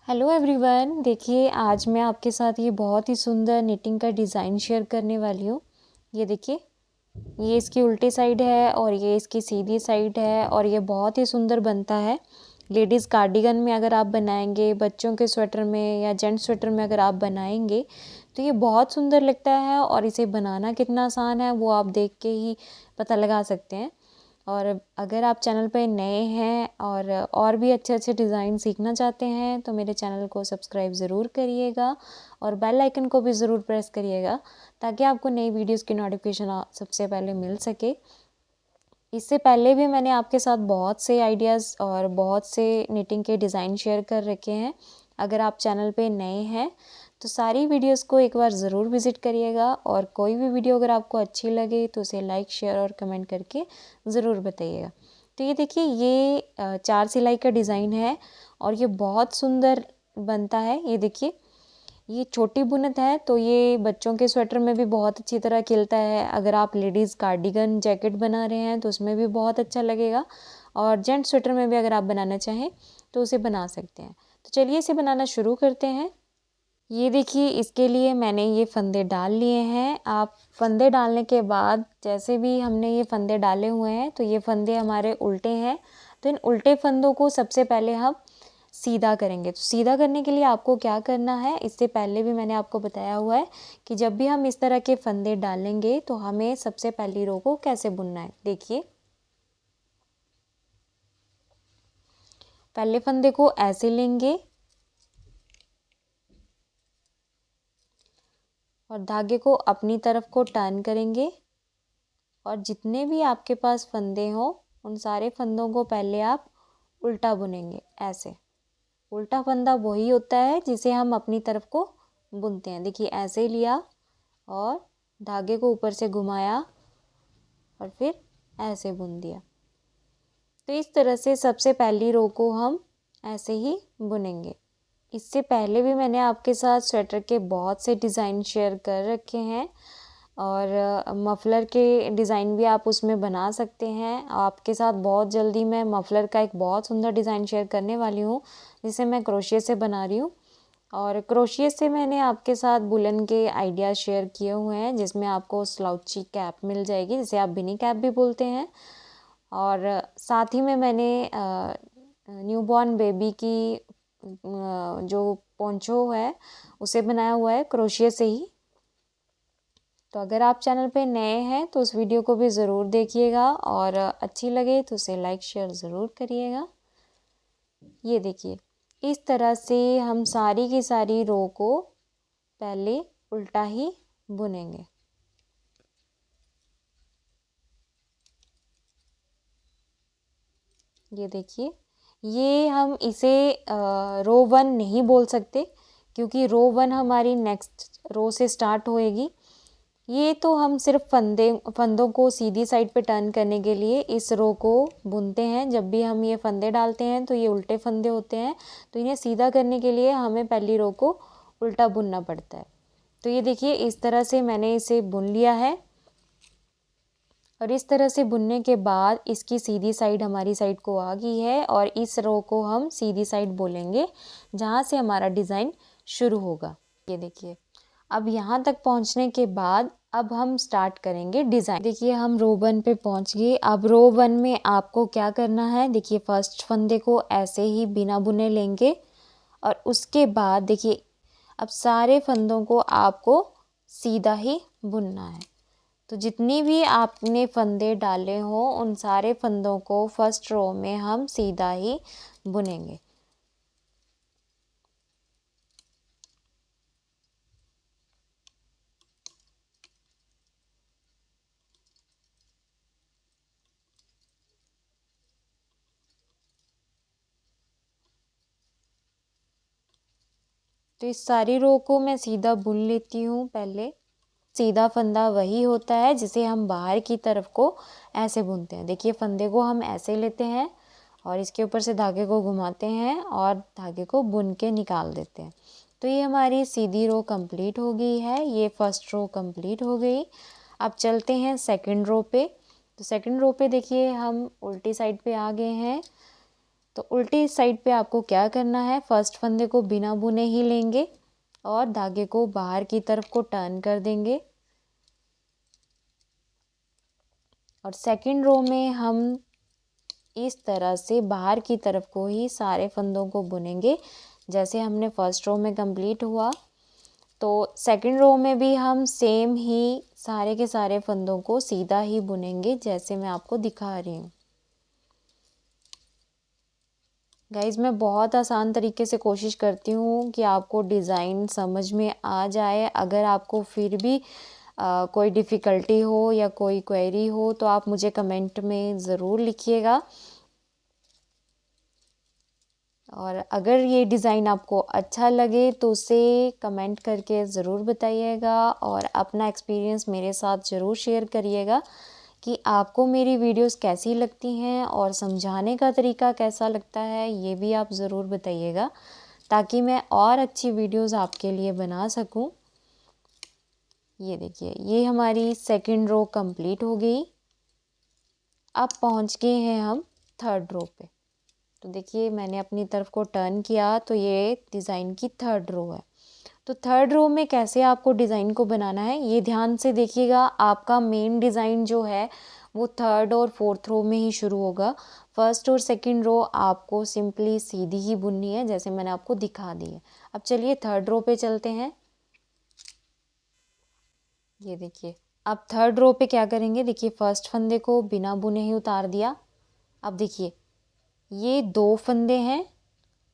Hello everyone, देखिए आज मैं आपके साथ ये बहुत ही सुंदर निटिंग का डिज़ाइन शेयर करने वाली हूँ। ये देखिए, ये इसकी उल्टी साइड है और ये इसकी सीधी साइड है और ये बहुत ही सुंदर बनता है। लेडीज़ कार्डिगन में अगर आप बनाएंगे, बच्चों के स्वेटर में या जेंट्स स्वेटर में अगर आप बनाएंगे तो ये बहुत सुंदर लगता है और इसे बनाना कितना आसान है वो आप देख के ही पता लगा सकते हैं। और अगर आप चैनल पे नए हैं और भी अच्छे अच्छे डिज़ाइन सीखना चाहते हैं तो मेरे चैनल को सब्सक्राइब ज़रूर करिएगा और बेल आइकन को भी ज़रूर प्रेस करिएगा ताकि आपको नई वीडियोस की नोटिफिकेशन सबसे पहले मिल सके। इससे पहले भी मैंने आपके साथ बहुत से आइडियाज़ और बहुत से निटिंग के डिज़ाइन शेयर कर रखे हैं। अगर आप चैनल पे नए हैं तो सारी वीडियोस को एक बार ज़रूर विज़िट करिएगा और कोई भी वीडियो अगर आपको अच्छी लगे तो उसे लाइक शेयर और कमेंट करके ज़रूर बताइएगा। तो ये देखिए, ये 4 सिलाई का डिज़ाइन है और ये बहुत सुंदर बनता है। ये देखिए, ये छोटी बुनत है तो ये बच्चों के स्वेटर में भी बहुत अच्छी तरह खिलता है। अगर आप लेडीज़ कार्डिगन जैकेट बना रहे हैं तो उसमें भी बहुत अच्छा लगेगा और जेंट्स स्वेटर में भी अगर आप बनाना चाहें तो उसे बना सकते हैं। तो चलिए इसे बनाना शुरू करते हैं। ये देखिए, इसके लिए मैंने ये फंदे डाल लिए हैं। आप फंदे डालने के बाद जैसे भी हमने ये फंदे डाले हुए हैं तो ये फंदे हमारे उल्टे हैं, तो इन उल्टे फंदों को सबसे पहले हम सीधा करेंगे। तो सीधा करने के लिए आपको क्या करना है, इससे पहले भी मैंने आपको बताया हुआ है कि जब भी हम इस तरह के फंदे डालेंगे तो हमें सबसे पहली रो को कैसे बुनना है। देखिए, पहले फंदे को ऐसे लेंगे और धागे को अपनी तरफ को टर्न करेंगे और जितने भी आपके पास फंदे हों उन सारे फंदों को पहले आप उल्टा बुनेंगे। ऐसे उल्टा फंदा वही होता है जिसे हम अपनी तरफ को बुनते हैं। देखिए, ऐसे लिया और धागे को ऊपर से घुमाया और फिर ऐसे बुन दिया। तो इस तरह से सबसे पहली रो को हम ऐसे ही बुनेंगे। इससे पहले भी मैंने आपके साथ स्वेटर के बहुत से डिज़ाइन शेयर कर रखे हैं और मफ़लर के डिज़ाइन भी आप उसमें बना सकते हैं। आपके साथ बहुत जल्दी मैं मफ़लर का एक बहुत सुंदर डिज़ाइन शेयर करने वाली हूँ जिसे मैं क्रोशिया से बना रही हूँ। और क्रोशिया से मैंने आपके साथ वुलन के आइडिया शेयर किए हुए हैं जिसमें आपको स्लाउची कैप मिल जाएगी जिसे आप बिनी कैप भी बोलते हैं। और साथ ही में मैंने न्यूबॉर्न बेबी की जो पोंचो है उसे बनाया हुआ है क्रोशिया से ही। तो अगर आप चैनल पे नए हैं तो उस वीडियो को भी ज़रूर देखिएगा और अच्छी लगे तो उसे लाइक शेयर ज़रूर करिएगा। ये देखिए, इस तरह से हम सारी की सारी रो को पहले उल्टा ही बुनेंगे। ये देखिए, ये हम इसे रो 1 नहीं बोल सकते क्योंकि रो 1 हमारी नेक्स्ट रो से स्टार्ट होएगी। ये तो हम सिर्फ फंदों को सीधी साइड पे टर्न करने के लिए इस रो को बुनते हैं। जब भी हम ये फंदे डालते हैं तो ये उल्टे फंदे होते हैं, तो इन्हें सीधा करने के लिए हमें पहली रो को उल्टा बुनना पड़ता है। तो ये देखिए, इस तरह से मैंने इसे बुन लिया है और इस तरह से बुनने के बाद इसकी सीधी साइड हमारी साइड को आ गई है और इस रो को हम सीधी साइड बोलेंगे जहाँ से हमारा डिज़ाइन शुरू होगा। ये देखिए, अब यहाँ तक पहुँचने के बाद अब हम स्टार्ट करेंगे डिज़ाइन। देखिए, हम रो 1 पे पहुँच गए। अब रो 1 में आपको क्या करना है, देखिए फर्स्ट फंदे को ऐसे ही बिना बुने लेंगे और उसके बाद देखिए, अब सारे फंदों को आपको सीधा ही बुनना है। तो जितनी भी आपने फंदे डाले हों उन सारे फंदों को फर्स्ट रो में हम सीधा ही बुनेंगे। तो इस सारी रो को मैं सीधा बुन लेती हूँ पहले। सीधा फंदा वही होता है जिसे हम बाहर की तरफ को ऐसे बुनते हैं। देखिए, फंदे को हम ऐसे लेते हैं और इसके ऊपर से धागे को घुमाते हैं और धागे को बुन के निकाल देते हैं। तो ये हमारी सीधी रो कंप्लीट हो गई है। ये फर्स्ट रो कंप्लीट हो गई। अब चलते हैं सेकंड रो पे। तो सेकंड रो पे देखिए, हम उल्टी साइड पे आ गए हैं। तो उल्टी साइड पे आपको क्या करना है, फर्स्ट फंदे को बिना बुने ही लेंगे और धागे को बाहर की तरफ को टर्न कर देंगे और सेकंड रो में हम इस तरह से बाहर की तरफ को ही सारे फंदों को बुनेंगे जैसे हमने फर्स्ट रो में कंप्लीट हुआ। तो सेकंड रो में भी हम सेम ही सारे के सारे फंदों को सीधा ही बुनेंगे जैसे मैं आपको दिखा रही हूँ। गाइज़ मैं बहुत आसान तरीके से कोशिश करती हूँ कि आपको डिज़ाइन समझ में आ जाए। अगर आपको फिर भी कोई डिफ़िकल्टी हो या कोई क्वेरी हो तो आप मुझे कमेंट में ज़रूर लिखिएगा। और अगर ये डिज़ाइन आपको अच्छा लगे तो उसे कमेंट करके ज़रूर बताइएगा और अपना एक्सपीरियंस मेरे साथ ज़रूर शेयर करिएगा कि आपको मेरी वीडियोस कैसी लगती हैं और समझाने का तरीका कैसा लगता है, ये भी आप ज़रूर बताइएगा ताकि मैं और अच्छी वीडियोस आपके लिए बना सकूं। ये देखिए, ये हमारी सेकंड रो कंप्लीट हो गई। अब पहुंच गए हैं हम थर्ड रो पे। तो देखिए मैंने अपनी तरफ को टर्न किया तो ये डिज़ाइन की थर्ड रो है। तो थर्ड रो में कैसे आपको डिज़ाइन को बनाना है ये ध्यान से देखिएगा। आपका मेन डिज़ाइन जो है वो थर्ड और फोर्थ रो में ही शुरू होगा। फर्स्ट और सेकंड रो आपको सिंपली सीधी ही बुननी है जैसे मैंने आपको दिखा दी है। अब चलिए थर्ड रो पे चलते हैं। ये देखिए, अब थर्ड रो पे क्या करेंगे, देखिए फर्स्ट फंदे को बिना बुने ही उतार दिया। अब देखिए ये 2 फंदे हैं।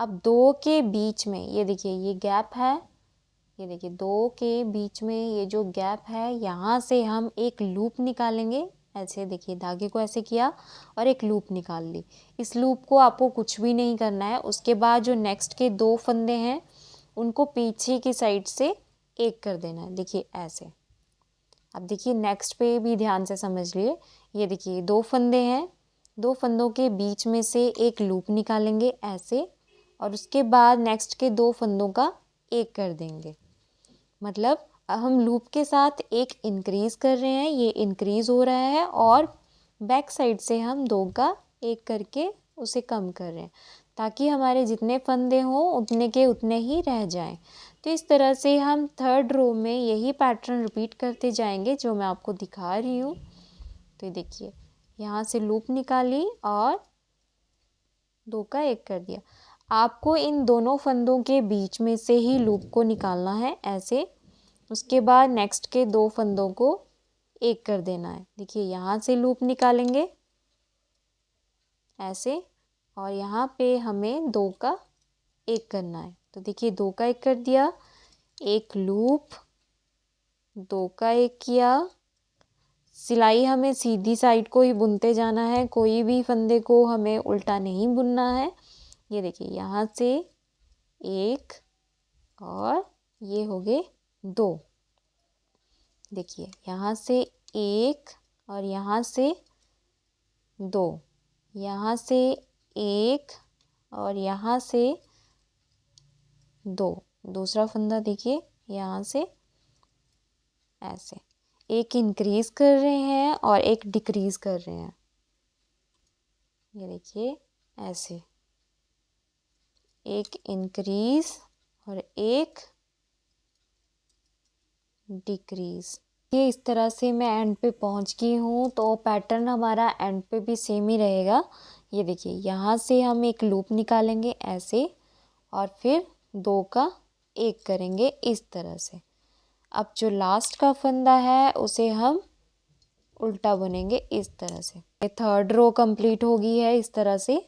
अब 2 के बीच में ये देखिए ये गैप है। ये देखिए 2 के बीच में ये जो गैप है यहाँ से हम एक लूप निकालेंगे। ऐसे देखिए धागे को ऐसे किया और एक लूप निकाल ली। इस लूप को आपको कुछ भी नहीं करना है। उसके बाद जो नेक्स्ट के 2 फंदे हैं उनको पीछे की साइड से एक कर देना है। देखिए ऐसे। अब देखिए नेक्स्ट पे भी ध्यान से समझ लिए। ये देखिए 2 फंदे हैं, 2 फंदों के बीच में से एक लूप निकालेंगे ऐसे और उसके बाद नेक्स्ट के 2 फंदों का एक कर देंगे। मतलब हम लूप के साथ एक इंक्रीज़ कर रहे हैं, ये इंक्रीज़ हो रहा है और बैक साइड से हम 2 का एक करके उसे कम कर रहे हैं ताकि हमारे जितने फंदे हों उतने के उतने ही रह जाएं। तो इस तरह से हम थर्ड रो में यही पैटर्न रिपीट करते जाएंगे जो मैं आपको दिखा रही हूँ। तो ये देखिए यहाँ से लूप निकाली और 2 का एक कर दिया। आपको इन दोनों फंदों के बीच में से ही लूप को निकालना है ऐसे। उसके बाद नेक्स्ट के 2 फंदों को एक कर देना है। देखिए यहाँ से लूप निकालेंगे ऐसे और यहाँ पे हमें 2 का एक करना है। तो देखिए 2 का एक कर दिया, एक लूप, 2 का एक किया। सिलाई हमें सीधी साइड को ही बुनते जाना है, कोई भी फंदे को हमें उल्टा नहीं बुनना है। ये देखिए यहाँ से एक और ये हो गए 2। देखिए यहाँ से एक और यहाँ से 2, यहाँ से एक और यहाँ से 2। दूसरा फंदा देखिए यहाँ से ऐसे एक इंक्रीज़ कर रहे हैं और एक डिक्रीज़ कर रहे हैं। ये देखिए ऐसे एक इंक्रीज़ और एक डिक्रीज़। ये इस तरह से मैं एंड पे पहुंच गई हूँ। तो पैटर्न हमारा एंड पे भी सेम ही रहेगा। ये देखिए यहाँ से हम एक लूप निकालेंगे ऐसे और फिर 2 का एक करेंगे इस तरह से। अब जो लास्ट का फंदा है उसे हम उल्टा बुनेंगे इस तरह से। ये थर्ड रो कंप्लीट हो गई है इस तरह से।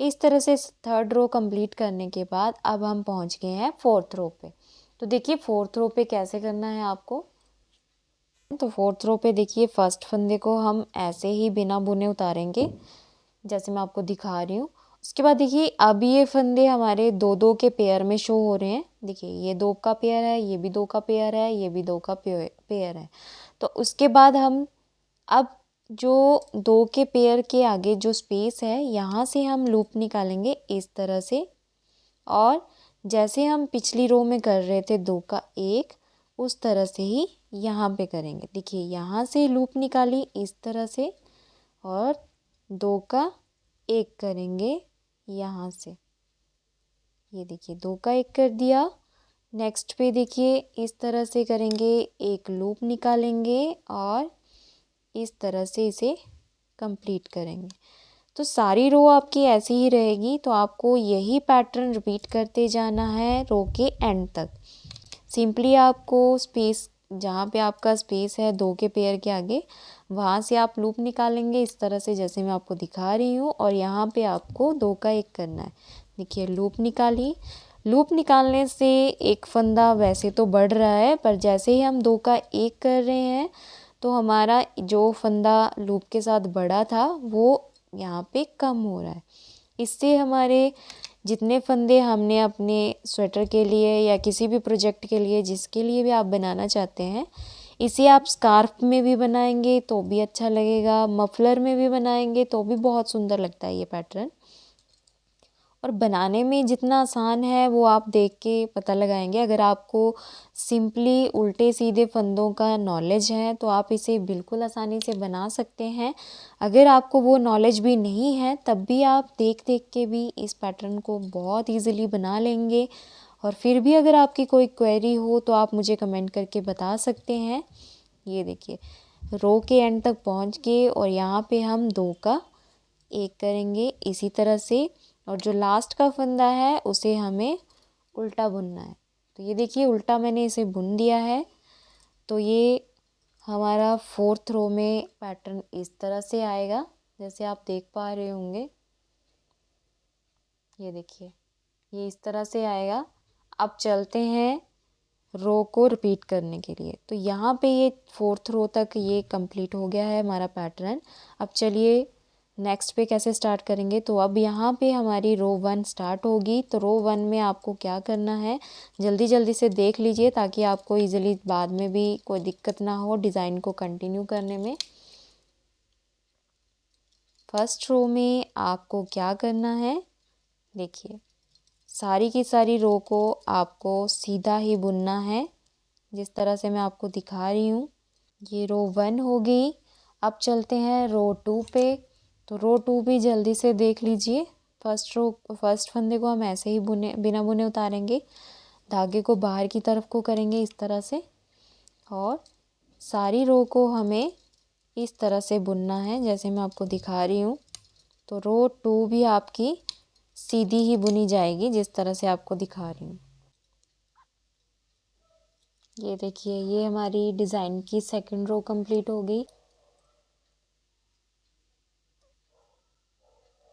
इस तरह से थर्ड रो कंप्लीट करने के बाद अब हम पहुंच गए हैं फोर्थ रो पे। तो देखिए फोर्थ रो पे कैसे करना है आपको। तो फोर्थ रो पे देखिए फर्स्ट फंदे को हम ऐसे ही बिना बुने उतारेंगे जैसे मैं आपको दिखा रही हूँ। उसके बाद देखिए अब ये फंदे हमारे 2-2 के पेयर में शो हो रहे हैं। देखिए ये 2 का पेयर है, ये भी 2 का पेयर है, ये भी 2 का पेयर है। तो उसके बाद हम अब जो 2 के पेयर के आगे जो स्पेस है यहाँ से हम लूप निकालेंगे इस तरह से और जैसे हम पिछली रो में कर रहे थे 2 का एक, उस तरह से ही यहाँ पे करेंगे। देखिए यहाँ से लूप निकाली इस तरह से और 2 का एक करेंगे यहाँ से, ये देखिए 2 का 1 कर दिया। नेक्स्ट पे देखिए इस तरह से करेंगे, एक लूप निकालेंगे और इस तरह से इसे कंप्लीट करेंगे। तो सारी रो आपकी ऐसी ही रहेगी। तो आपको यही पैटर्न रिपीट करते जाना है रो के एंड तक। सिंपली आपको स्पेस, जहाँ पे आपका स्पेस है 2 के पेयर के आगे, वहाँ से आप लूप निकालेंगे इस तरह से, जैसे मैं आपको दिखा रही हूँ। और यहाँ पे आपको 2 का 1 करना है। देखिए लूप निकाली। लूप निकालने से एक फंदा वैसे तो बढ़ रहा है, पर जैसे ही हम 2 का 1 कर रहे हैं तो हमारा जो फंदा लूप के साथ बढ़ा था वो यहाँ पे कम हो रहा है। इससे हमारे जितने फंदे हमने अपने स्वेटर के लिए या किसी भी प्रोजेक्ट के लिए, जिसके लिए भी आप बनाना चाहते हैं, इसे आप स्कार्फ में भी बनाएंगे तो भी अच्छा लगेगा, मफलर में भी बनाएंगे तो भी बहुत सुंदर लगता है ये पैटर्न। और बनाने में जितना आसान है वो आप देख के पता लगाएंगे। अगर आपको सिंपली उल्टे सीधे फंदों का नॉलेज है तो आप इसे बिल्कुल आसानी से बना सकते हैं। अगर आपको वो नॉलेज भी नहीं है तब भी आप देख देख के भी इस पैटर्न को बहुत ईज़िली बना लेंगे। और फिर भी अगर आपकी कोई क्वेरी हो तो आप मुझे कमेंट करके बता सकते हैं। ये देखिए रो के एंड तक पहुँच के और यहाँ पे हम 2 का 1 करेंगे इसी तरह से। और जो लास्ट का फंदा है उसे हमें उल्टा बुनना है। तो ये देखिए उल्टा मैंने इसे बुन दिया है। तो ये हमारा 4th रो में पैटर्न इस तरह से आएगा, जैसे आप देख पा रहे होंगे। ये देखिए ये इस तरह से आएगा। अब चलते हैं रो को रिपीट करने के लिए। तो यहाँ पे ये 4th रो तक ये कंप्लीट हो गया है हमारा पैटर्न। अब चलिए नेक्स्ट पे कैसे स्टार्ट करेंगे। तो अब यहाँ पे हमारी रो 1 स्टार्ट होगी। तो रो 1 में आपको क्या करना है, जल्दी जल्दी से देख लीजिए ताकि आपको इजीली बाद में भी कोई दिक्कत ना हो डिज़ाइन को कंटिन्यू करने में। फर्स्ट रो में आपको क्या करना है, देखिए सारी की सारी रो को आपको सीधा ही बुनना है, जिस तरह से मैं आपको दिखा रही हूँ। ये रो 1 हो गई। अब चलते हैं रो 2 पे। तो रो 2 भी जल्दी से देख लीजिए। फर्स्ट फंदे को हम ऐसे ही बुने, बिना बुने उतारेंगे। धागे को बाहर की तरफ को करेंगे इस तरह से और सारी रो को हमें इस तरह से बुनना है जैसे मैं आपको दिखा रही हूँ। तो रो 2 भी आपकी सीधी ही बुनी जाएगी जिस तरह से आपको दिखा रही हूँ। ये देखिए ये हमारी डिज़ाइन की सेकंड रो कंप्लीट हो गई।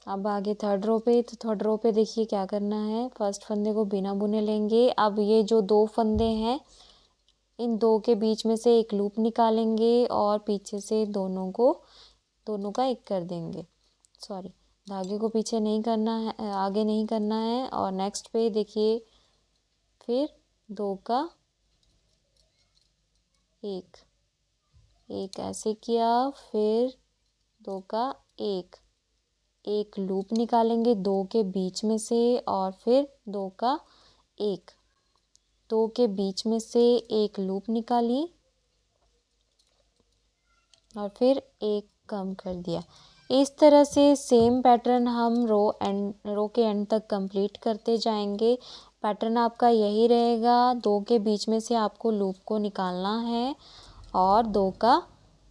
अब आगे थर्ड रो पे। तो थर्ड रो पे देखिए क्या करना है, फर्स्ट फंदे को बिना बुने लेंगे। अब ये जो 2 फंदे हैं इन 2 के बीच में से एक लूप निकालेंगे और पीछे से दोनों का 1 कर देंगे। सॉरी, धागे को पीछे नहीं करना है, आगे नहीं करना है। और नेक्स्ट पे देखिए फिर 2 का 1 ऐसे किया, फिर 2 का 1 लूप निकालेंगे 2 के बीच में से और फिर 2 का 2 के बीच में से एक लूप निकाली और फिर 1 कम कर दिया। इस तरह से सेम पैटर्न हम रो के एंड तक कंप्लीट करते जाएंगे। पैटर्न आपका यही रहेगा। 2 के बीच में से आपको लूप को निकालना है और 2 का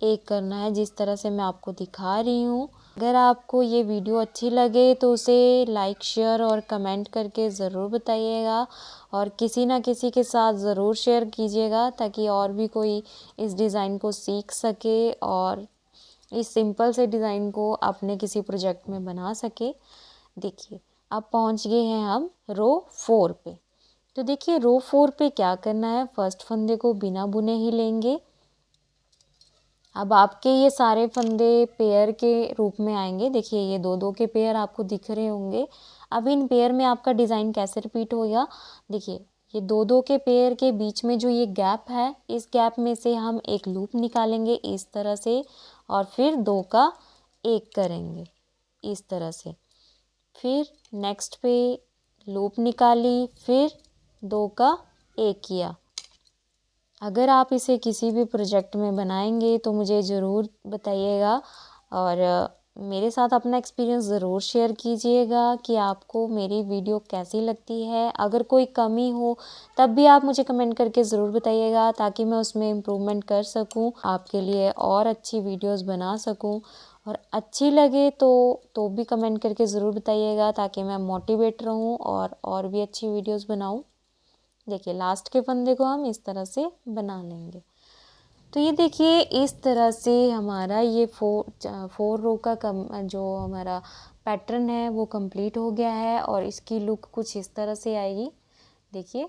1 करना है जिस तरह से मैं आपको दिखा रही हूँ। अगर आपको ये वीडियो अच्छी लगे तो उसे लाइक शेयर और कमेंट करके ज़रूर बताइएगा और किसी ना किसी के साथ ज़रूर शेयर कीजिएगा ताकि और भी कोई इस डिज़ाइन को सीख सके और इस सिंपल से डिज़ाइन को अपने किसी प्रोजेक्ट में बना सके। देखिए अब पहुंच गए हैं हम रो 4 पे। तो देखिए रो 4 पे क्या करना है, फर्स्ट फंदे को बिना बुने ही लेंगे। अब आपके ये सारे फंदे पेयर के रूप में आएंगे। देखिए ये 2-2 के पेयर आपको दिख रहे होंगे। अब इन पेयर में आपका डिज़ाइन कैसे रिपीट होगा, देखिए ये 2-2 के पेयर के बीच में जो ये गैप है, इस गैप में से हम एक लूप निकालेंगे इस तरह से और फिर 2 का 1 करेंगे इस तरह से। फिर नेक्स्ट पे लूप निकाली, फिर 2 का 1 किया। अगर आप इसे किसी भी प्रोजेक्ट में बनाएंगे तो मुझे ज़रूर बताइएगा और मेरे साथ अपना एक्सपीरियंस ज़रूर शेयर कीजिएगा कि आपको मेरी वीडियो कैसी लगती है। अगर कोई कमी हो तब भी आप मुझे कमेंट करके ज़रूर बताइएगा, ताकि मैं उसमें इम्प्रूवमेंट कर सकूं, आपके लिए और अच्छी वीडियोस बना सकूं। और अच्छी लगे तो भी कमेंट करके ज़रूर बताइएगा, ताकि मैं मोटिवेट रहूं और भी अच्छी वीडियोस बनाऊं। देखिए लास्ट के फंदे को हम इस तरह से बना लेंगे। तो ये देखिए इस तरह से हमारा ये फोर रो का जो हमारा पैटर्न है वो कंप्लीट हो गया है, और इसकी लुक कुछ इस तरह से आएगी। देखिए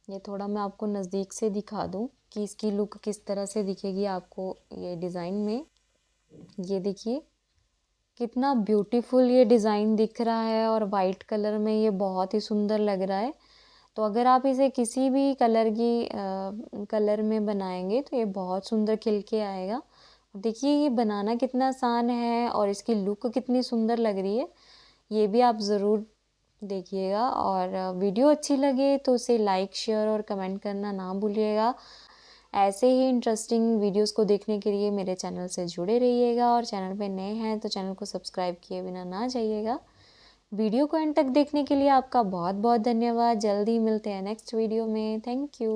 ये थोड़ा मैं आपको नज़दीक से दिखा दूँ कि इसकी लुक किस तरह से दिखेगी आपको ये डिज़ाइन में। ये देखिए कितना ब्यूटीफुल ये डिज़ाइन दिख रहा है, और वाइट कलर में ये बहुत ही सुंदर लग रहा है। तो अगर आप इसे किसी भी कलर में बनाएंगे तो ये बहुत सुंदर खिल के आएगा। देखिए ये बनाना कितना आसान है और इसकी लुक कितनी सुंदर लग रही है, ये भी आप ज़रूर देखिएगा। और वीडियो अच्छी लगे तो उसे लाइक शेयर और कमेंट करना ना भूलिएगा। ऐसे ही इंटरेस्टिंग वीडियोस को देखने के लिए मेरे चैनल से जुड़े रहिएगा, और चैनल पे नए हैं तो चैनल को सब्सक्राइब किए बिना ना जाइएगा। वीडियो को एंड तक देखने के लिए आपका बहुत बहुत धन्यवाद। जल्दी मिलते हैं नेक्स्ट वीडियो में। Thank you.